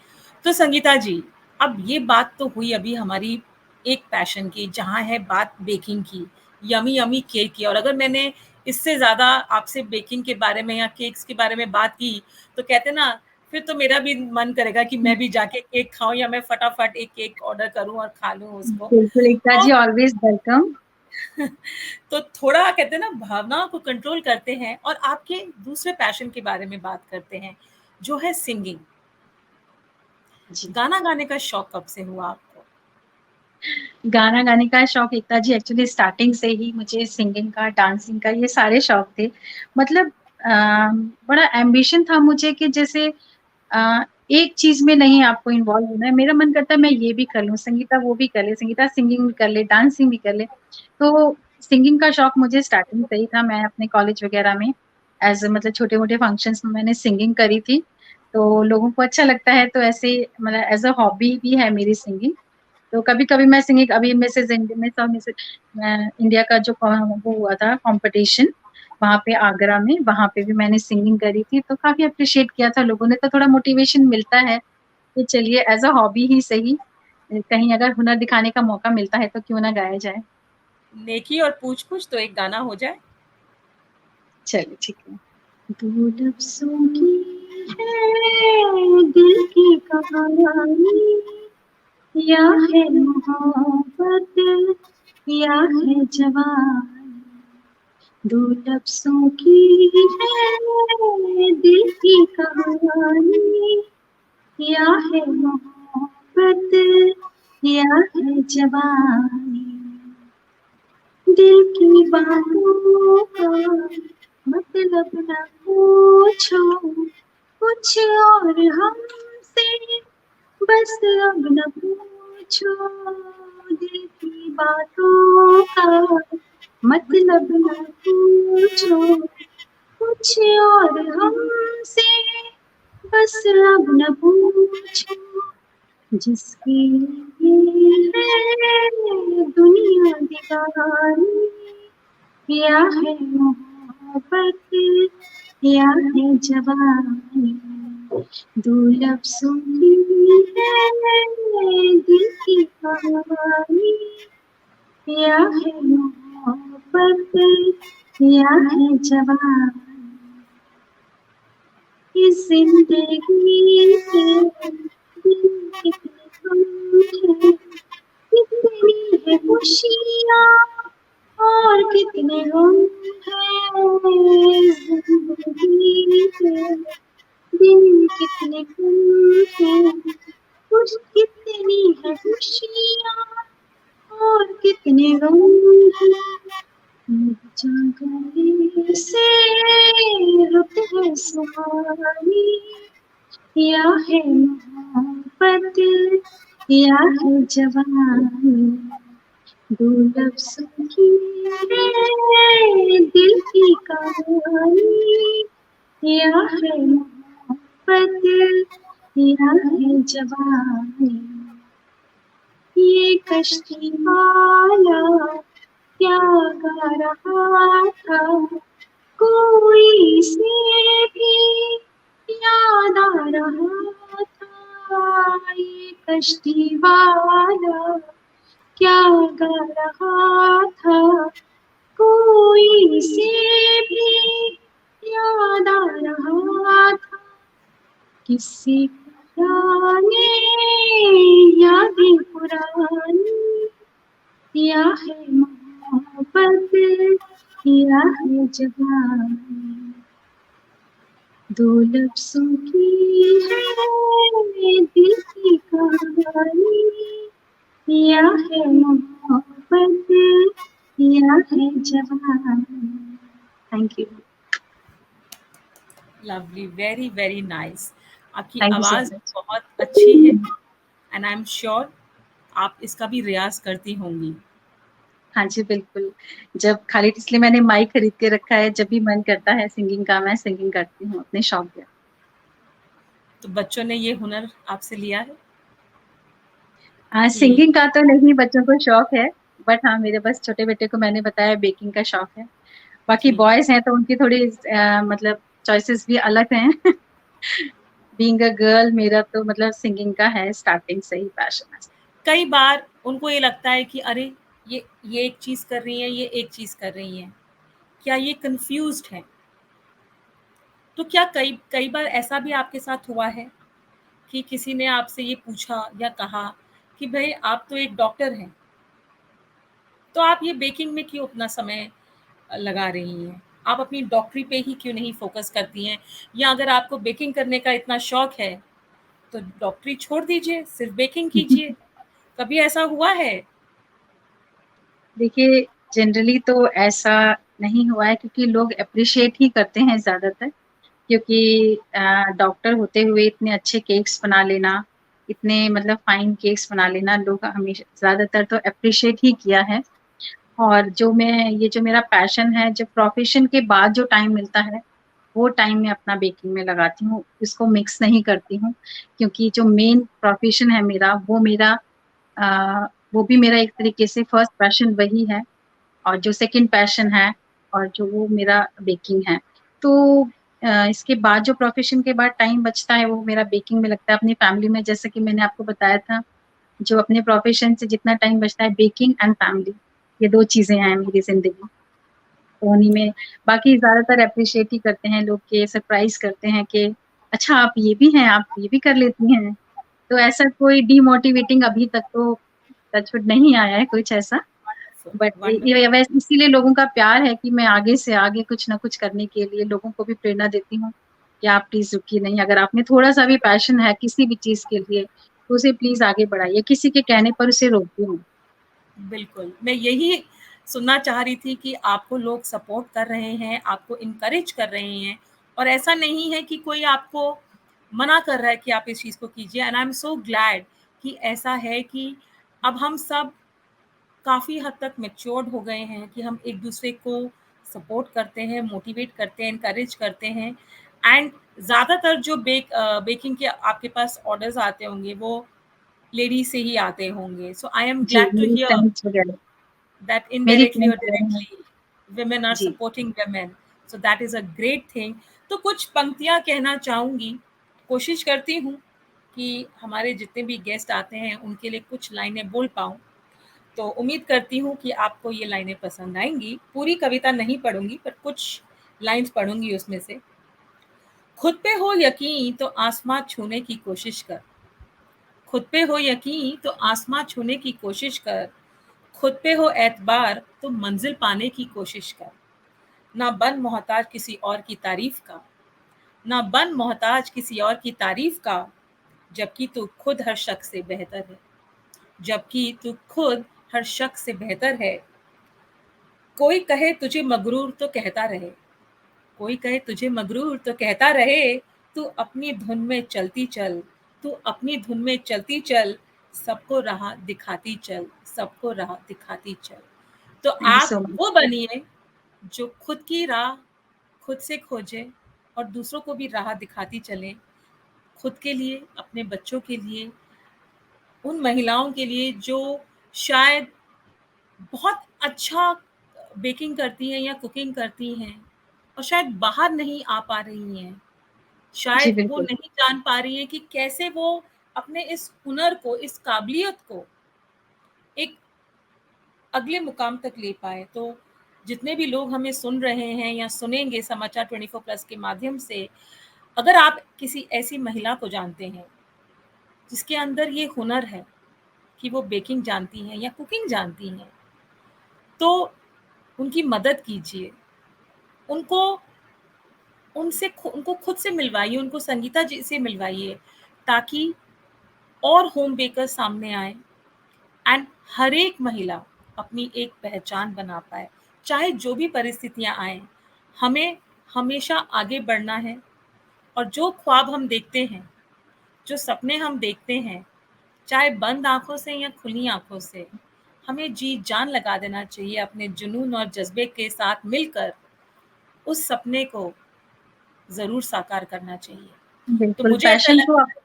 तो संगीता जी, अब ये बात तो हुई अभी हमारी एक पैशन की, जहाँ है बात बेकिंग की, यम्मी यम्मी केक की और अगर मैंने इससे ज़्यादा आपसे बेकिंग के बारे में या केक्स के बारे में बात की, तो कहते हैं ना फिर तो मेरा भी मन करेगा कि हुँ, मैं भी जाके केक खाऊँ या मैं फटाफट एक केक ऑर्डर करूँ और खा लूँ उसको। बिल्कुल एकता तो जी ऑलवेज़ वेलकम। तो थोड़ा कहते हैं ना भावनाओं को कंट्रोल करते हैं और आपके दूसरे पैशन के बारे में बात करते हैं, जो है सिंगिंग। जी। गाना गाने का शौक कब से हुआ आपको? गाना गाने का शौक एकता जी एक्चुअली स्टार्टिंग से ही मुझे सिंगिंग का, डांसिंग का ये सारे शौक थे। मतलब अ, बड़ा एम्बिशन था मुझे कि जैसे एक चीज़ में नहीं आपको इन्वॉल्व होना है। मेरा मन करता है मैं ये भी कर लूँ, संगीता वो भी कर ले, संगीता सिंगिंग भी कर ले, डांसिंग भी कर ले। तो सिंगिंग का शौक मुझे स्टार्टिंग से ही था। मैं अपने कॉलेज वगैरह में मतलब छोटे-मोटे फंक्शन्स में मैंने सिंगिंग करी थी। तो लोगों को अच्छा लगता है तो ऐसे मतलब एज़ अ हॉबी भी है मेरी सिंगिंग। तो कभी-कभी मैं सिंगिंग अभी इंडिया का जो वो हुआ था कॉम्पिटिशन, वहाँ पे आगरा में, वहाँ पे भी मैंने सिंगिंग करी थी, तो काफ़ी एप्रिशिएट किया था लोगों ने, तो थोड़ा मोटिवेशन मिलता है, कि चलिए एज़ अ हॉबी ही सही, कहीं अगर हुनर दिखाने का मौका मिलता है, तो क्यों ना गाया जाए। नेकी और पूछ-पूछ तो एक गाना हो जाए। चलिए ठीक है। 2 लफ्ज़ों की है दिल की कहानी या है मोहब्बत या है जवानी 2 लफ्ज़ों की है दिल की कहानी या है मोहब्बत या है जवानी दिल की बातों का मतलब न पूछो कुछ और हमसे बस अब न पूछो दिल की बातों का मतलब न पूछो कुछ और हमसे बस अब न पूछो जिसकी है दुनिया दीवानी, या है मोहब्बत, या है जवानी, दो लफ्जों की है दिल की कहानी, या है मोहब्बत, या है जवानी, इस जिंदगी के दिन कितने कम है, कितनी है खुशियाँ और कितने गम है, इस जिंदगी के दिन कितने कम है, कुछ कितनी है खुशियाँ और कितने गम है, गले से रुत है सुहानी, या है मोहब्बत, या है जवानी, दो लफ्जों की है दिल की कहानी, या है मोहब्बत, या है जवानी, ये कश्ती वाला क्या गा रहा था, कोई से भी याद आ रहा था, ये कश्ती वाला क्या गा रहा था, कोई से भी याद आ रहा था, किसी पुराने यादें पुरानी, या है मोहब्बत, या है जवानी, दो लफ्जों की है दिल की कहानी, या है मोहब्बत, या है जवानी। Thank you. Lovely, very very nice. आपकी थैंक यू सो आवाज़ मच। बहुत अच्छी है एंड आई एम श्योर आप इसका भी रियाज़ करती होंगी। हाँ जी, बिल्कुल। जब खाली इसलिए मैंने माइक खरीद के रखा है, जब भी मन करता है सिंगिंग का, मैं सिंगिंग करती हूँ अपने शौक पे। तो बच्चों ने ये हुनर आपसे लिया है कि सिंगिंग का तो नहीं, बच्चों को शौक है, बट हाँ, मेरे बस छोटे बेटे को मैंने बताया बेकिंग का शौक है। बाकी ठीक है, बॉयज़ हैं तो उनकी थोड़ी मतलब चॉइसेस भी अलग हैं। बीइंग अ गर्ल मेरा तो मतलब सिंगिंग का है स्टार्टिंग से ही पैशन है। कई बार उनको ये लगता है कि अरे! ये एक चीज़ कर रही हैं, ये एक चीज़ कर रही हैं। क्या ये कन्फ्यूज़्ड हैं? तो क्या कई कई बार ऐसा भी आपके साथ हुआ है कि किसी ने आपसे ये पूछा या कहा कि भई आप तो एक डॉक्टर हैं, तो आप ये बेकिंग में क्यों अपना समय लगा रही हैं? आप अपनी डॉक्टरी पे ही क्यों नहीं फ़ोकस करती हैं? या अगर आपको बेकिंग करने का इतना शौक है, तो डॉक्टरी छोड़ दीजिए, सिर्फ़ बेकिंग कीजिए। कभी ऐसा हुआ है? देखिए, जनरली तो ऐसा नहीं हुआ है क्योंकि लोग एप्रिशिएट ही करते हैं ज़्यादातर, क्योंकि डॉक्टर होते हुए इतने अच्छे केक्स बना लेना, इतने मतलब फाइन केक्स बना लेना, लोग हमेशा ज़्यादातर तो एप्रिशिएट ही किया है। और ये जो मेरा पैशन है, जो प्रोफ़ेशन के बाद जो टाइम मिलता है, वो टाइम मैं अपना बेकिंग में लगाती हूँ, इसको मिक्स नहीं करती हूँ, क्योंकि जो मेन प्रोफ़ेशन है मेरा, वो भी मेरा एक तरीके से फर्स्ट पैशन वही है, और जो सेकंड पैशन है और जो वो मेरा बेकिंग है। तो इसके बाद जो प्रोफ़ेशन के बाद टाइम बचता है, वो मेरा बेकिंग में लगता है। अपनी फैमिली में जैसे कि मैंने आपको बताया था, जो अपने प्रोफ़ेशन से जितना टाइम बचता है, बेकिंग एंड फैमिली, ये 2 चीज़ें हैं मेरी ज़िंदगी। तो उन्हीं में बाकी ज़्यादातर एप्रिशिएट ही करते हैं लोग, कि सरप्राइज़ करते हैं कि अच्छा आप ये भी हैं, आप ये भी कर लेती हैं। तो ऐसा कोई डीमोटिवेटिंग अभी तक तो टच वुड नहीं आया है कुछ ऐसा। वंडरफुल, बट ये वंडरफुल। वैसे इसीलिए लोगों का प्यार है कि मैं आगे से आगे कुछ ना कुछ करने के लिए लोगों को भी प्रेरणा देती हूँ, कि आप प्लीज़ रुकिए नहीं, अगर आप में थोड़ा-सा भी पैशन है किसी भी चीज़ के लिए, तो उसे प्लीज़ आगे बढ़ाइए, किसी के कहने पर उसे रोकिए मत। बिल्कुल, मैं यही सुनना चाह रही थी कि आपको लोग सपोर्ट कर रहे हैं, आपको एनकरेज कर रहे हैं और ऐसा नहीं है कि कोई आपको मना कर रहा है कि आप इस चीज़ को कीजिए and I am so glad कि ऐसा है कि अब हम सब काफ़ी हद तक मैच्योर्ड हो गए हैं कि हम एक-दूसरे को सपोर्ट करते हैं, मोटिवेट करते हैं, एनकरेज करते हैं एंड ज़्यादातर जो बेकिंग के आपके पास ऑर्डर्स आते होंगे वो लेडी से ही आते होंगे. So I am जी, glad to मेरी hear फ्रेंड्स वगैरह that मेरी indirectly or फ्रेंड्स वगैरह हैं। directly women are ji, supporting women. So that is a great thing. तो कुछ पंक्तियां कहना चाहूंगी, कोशिश करती हूँ कि हमारे जितने भी गेस्ट आते हैं उनके लिए कुछ लाइनें बोल पाऊँ. तो उम्मीद करती हूँ कि आपको ये लाइनें पसंद आएंगी. पूरी कविता नहीं पढ़ूंगी पर कुछ लाइन्स पढ़ूंगी उसमें से. खुद पे हो यकीन तो आसमां छूने की कोशिश कर. खुद पे हो यकीन तो आसमां छूने की कोशिश कर. खुद पे हो एतबार तो मंजिल पाने की कोशिश कर. ना बन मोहताज किसी और की तारीफ का. ना बन मोहताज किसी और की तारीफ का. जबकि तू खुद हर शख्स से बेहतर है. जबकि तू खुद हर शख्स से बेहतर है. कोई कहे तुझे मगरूर तो कहता रहे. कोई कहे तुझे मगरूर तो कहता रहे. तू अपनी धुन में चलती चल. तू अपनी धुन में चलती चल. सबको राह दिखाती चल. सबको राह दिखाती चल. तो थैंक यू आप सो मच। वो बनिए जो खुद की राह खुद से खोजे और दूसरों को भी राह दिखाती चले. खुद के लिए, अपने बच्चों के लिए, उन महिलाओं के लिए जो शायद बहुत अच्छा बेकिंग करती हैं या कुकिंग करती हैं और शायद बाहर नहीं आ पा रही हैं. जी, शायद वो बिल्कुल। नहीं जान पा रही हैं कि कैसे वो अपने इस हुनर को, इस काबिलियत को एक अगले मुकाम तक ले पाए. तो जितने भी लोग हमें सुन रहे हैं या सुनेंगे समाचार 24 प्लस के माध्यम से, अगर आप किसी ऐसी महिला को जानते हैं जिसके अंदर ये हुनर है कि वो बेकिंग जानती हैं या कुकिंग जानती हैं, तो उनकी मदद कीजिए. उनको उनको खुद से मिलवाइए, उनको संगीता जी से मिलवाइए ताकि और होम बेकर सामने आए एंड हर एक महिला अपनी एक पहचान बना पाए. चाहे जो भी परिस्थितियां आए, हमें हमेशा आगे बढ़ना है. और जो ख्वाब हम देखते हैं, जो सपने हम देखते हैं, चाहे बंद आंखों से या खुली आंखों से, हमें जी जान लगा देना चाहिए. अपने जुनून और जज्बे के साथ मिलकर उस सपने को जरूर साकार करना चाहिए. तो बिल्कुल, मुझे ऐसा लगता है.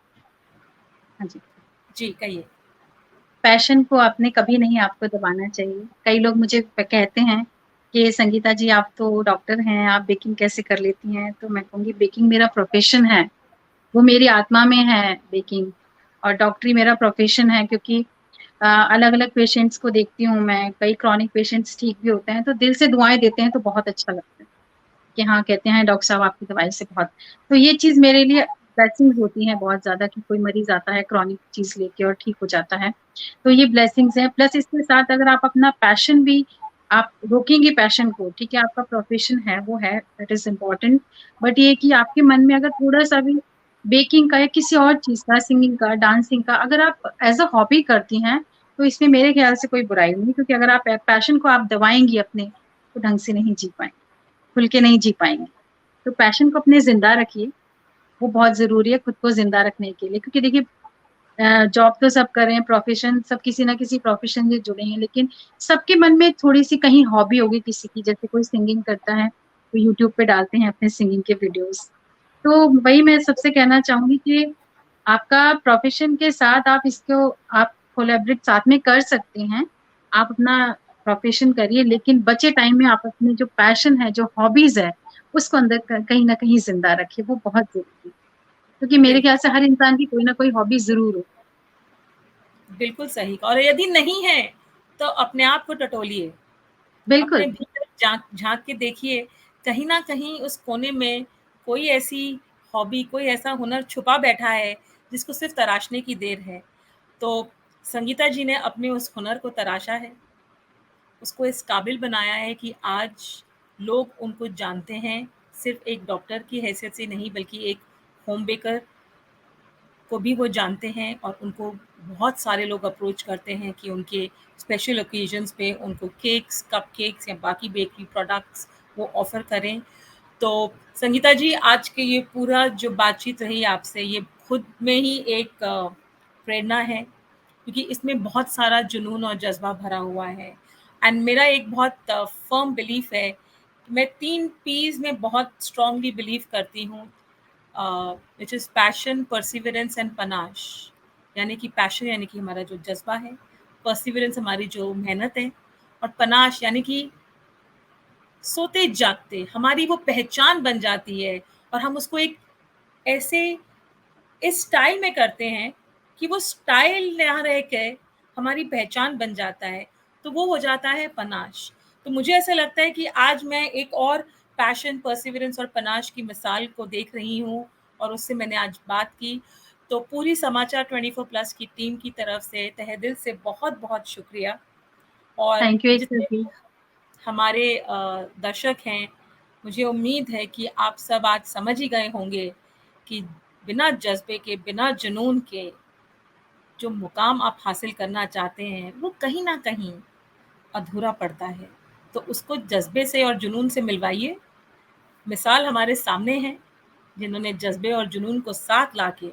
हाँ जी। जी कहिए. पैशन को आपने कभी नहीं आपको दबाना चाहिए। कई लोग मुझे कहते हैं कि संगीता जी आप तो डॉक्टर हैं, आप बेकिंग कैसे कर लेती हैं? तो मैं कहूँगी बेकिंग मेरा प्रोफ़ेशन है, वो मेरी आत्मा में है बेकिंग और डॉक्टरी मेरा प्रोफ़ेशन है क्योंकि अलग-अलग पेशेंट्स को देखती हूँ मैं, कई क्रॉनिक पेशेंट्स ठीक भी होते हैं, तो दिल से दुआएँ देते हैं तो बहुत अच्छा लगता है। कि हाँ, कहते हैं डॉक्टर साहब आपकी दवाई से बहुत तो ये चीज़ मेरे लिए ब्लेसिंग्स होती हैं बहुत ज़्यादा कि कोई मरीज़ आता है क्रॉनिक चीज़ लेके और ठीक हो जाता है। तो ये ब्लेसिंग्स हैं प्लस इसके साथ अगर आप अपना पैशन भी आप रोकेंगे पैशन को, ठीक है, आपका प्रोफ़ेशन है, वो है, दैट इज़ इम्पोर्टेंट बट ये कि आपके मन में अगर थोड़ा-सा भी बेकिंग का या किसी और चीज़ का, सिंगिंग का, डांसिंग का अगर आप एज़ अ हॉबी करती हैं, तो इसमें मेरे ख़्याल से कोई बुराई नहीं क्योंकि अगर आप पैशन को आप दबाएँगी अपने, तो ढंग से नहीं जी पाएँगे, खुल के नहीं जी पाएँगे। तो पैशन को अपने ज़िंदा रखिए, वो बहुत ज़रूरी है खुद को ज़िंदा रखने के लिए क्योंकि देखिए जॉब तो सब कर रहे हैं, प्रोफ़ेशन सब किसी न किसी प्रोफ़ेशन से जुड़े हैं, लेकिन सबके मन में थोड़ी-सी कहीं हॉबी होगी किसी की, जैसे कोई सिंगिंग करता है, तो यूट्यूब पे डालते हैं अपने सिंगिंग के वीडियोज़। तो वही मैं सबसे कहना चाहूँगी कि आपका प्रोफ़ेशन के साथ आप इसको आप कोलैबोरेट साथ में कर सकते हैं। आप अपना प्रोफ़ेशन करिए लेकिन बचे टाइम में आप अपने जो पैशन है, जो हॉबीज़ है, उसको अंदर क कहीं न कहीं ज़िंदा रखिए, वो बहुत ज़रूरी है। क्योंकि मेरे ख़्याल से बिल्कुल, हर इंसान की कोई न कोई हॉबी ज़रूर हो। बिल्कुल सही कहा. और यदि नहीं है तो अपने आप को टटोलिए. अपने बिल्कुल, भीतर झाँक झाँक के देखिए, कहीं न कहीं उस कोने में कोई ऐसी हॉबी, कोई ऐसा हुनर छुपा बैठा है, जिसको सिर्फ़ तराशने की देर है. तो संगीता जी ने अपने उस हुनर को तराशा है, उसको इस काबिल बनाया है कि आज लोग उनको जानते हैं, सिर्फ़ एक डॉक्टर की हैसियत से नहीं बल्कि एक होम बेकर को भी वो जानते हैं और उनको बहुत सारे लोग अप्रोच करते हैं कि उनके स्पेशल ओकेजन्स पे उनको केक्स, कपकेक्स या बाकी बेकरी प्रोडक्ट्स वो ऑफ़र करें. तो संगीता जी, आज के ये पूरा जो बातचीत रही आपसे, ये खुद में ही एक प्रेरणा है क्योंकि इसमें बहुत सारा जुनून और जज़्बा भरा हुआ है. एंड मेरा एक बहुत फ़र्म बिलीफ है, मैं 3 पीज़ में बहुत स्ट्रॉन्गली बिलीव करती हूँ, which is passion, perseverance and panache. यानी कि पैशन यानी कि हमारा जो जज्बा है, परसिवरेंस हमारी जो मेहनत है, और पनाश यानी कि सोते जागते हमारी वो पहचान बन जाती है और हम उसको एक ऐसे इस स्टाइल में करते हैं कि वो स्टाइल ना रह के हमारी पहचान बन जाता है, तो वो हो जाता है पनाश। तो मुझे ऐसा लगता है कि आज मैं एक और पैशन, परसिवरेंस और पनाश की मिसाल को देख रही हूँ और उससे मैंने आज बात की। तो पूरी समाचार 24 प्लस की टीम की तरफ से तहे दिल से बहुत-बहुत शुक्रिया। और थैंक यू एकता जितने जी। हमारे दर्शक हैं, मुझे उम्मीद है कि आप सब आज समझ ही गए होंगे कि बिना जज़्बे के, बिना जुनून के जो मुकाम आप हासिल करना चाहते हैं, वो कहीं न कहीं अधूरा पड़ता है। तो उसको जज़्बे से और जुनून से मिलवाइए। मिसाल हमारे सामने है, जिन्होंने जज़्बे और जुनून को साथ लाके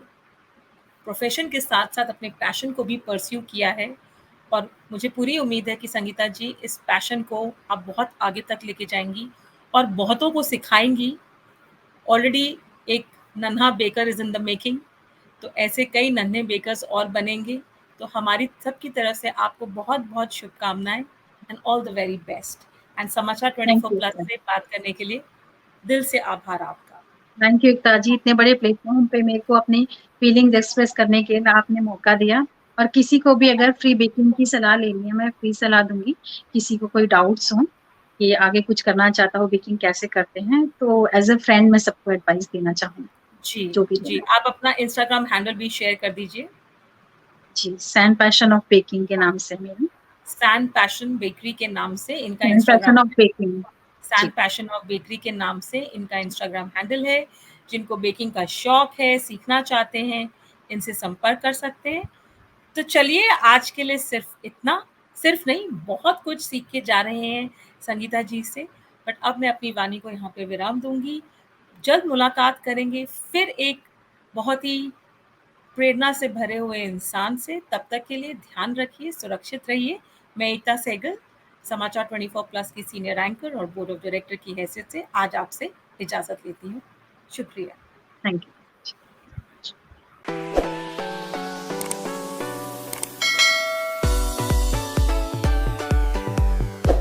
प्रोफ़ेशन के साथ-साथ अपने पैशन को भी परस्यू किया है, और मुझे पूरी उम्मीद है कि संगीता जी इस पैशन को आप बहुत आगे तक लेके जाएँगी और बहुतों को सिखाएँगी। ऑलरेडी एक नन्हा baker is in the making, तो ऐसे कई नन्हे बेकर्स और बनेंगे। तो हमारी सबकी तरफ से आपको बहुत-बहुत शुभकामनाएँ and all the very best. And समाचार थैंक 24 यू प्लस एकता। से बात करने के लिए दिल से आभार आपका। थैंक यू एकता जी, इतने बड़े प्लेटफ़ॉर्म पे मेरे को अपनी फीलिंग्स एक्सप्रेस करने के लिए आपने मौका दिया। और किसी को भी अगर फ्री बेकिंग की सलाह लेनी है, मैं फ्री सलाह दूँगी। किसी को कोई डाउट्स हों कि आगे कुछ करना चाहता हो, बेकिंग कैसे करते हैं, तो एज़ अ फ्रेंड मैं सबको एडवाइस देना चाहूँगी, जी, जो भी जी। लेना है। आप अपना इंस्टाग्राम हैंडल भी शेयर कर दीजिए। जी, सैन पैशन ऑफ बेकिंग के नाम से मेरा। सैन पैशन बेकरी के नाम से इनका सैन इंस्टाग्राम, पैशन ऑफ बेकिंग। सैन जी, पैशन ऑफ बेकरी के नाम से इनका इंस्टाग्राम हैंडल है। जिनको बेकिंग का शौक है, सीखना चाहते हैं, इनसे संपर्क कर सकते हैं। तो चलिए आज के लिए सिर्फ इतना, सिर्फ नहीं बहुत कुछ सीख के जा रहे हैं संगीता जी से। बट अब मैं अपनी वाणी को यहाँ पे विराम दूँगी। जल्द मुलाकात करेंगे फिर एक बहुत ही प्रेरणा से भरे हुए इंसान से। तब तक के लिए ध्यान रखिए, सुरक्षित रहिए। मैं एकता सहगल, समाचार 24 प्लस की सीनियर एंकर और बोर्ड ऑफ डायरेक्टर की हैसियत से आज आपसे इजाज़त लेती हूँ। शुक्रिया। Thank you.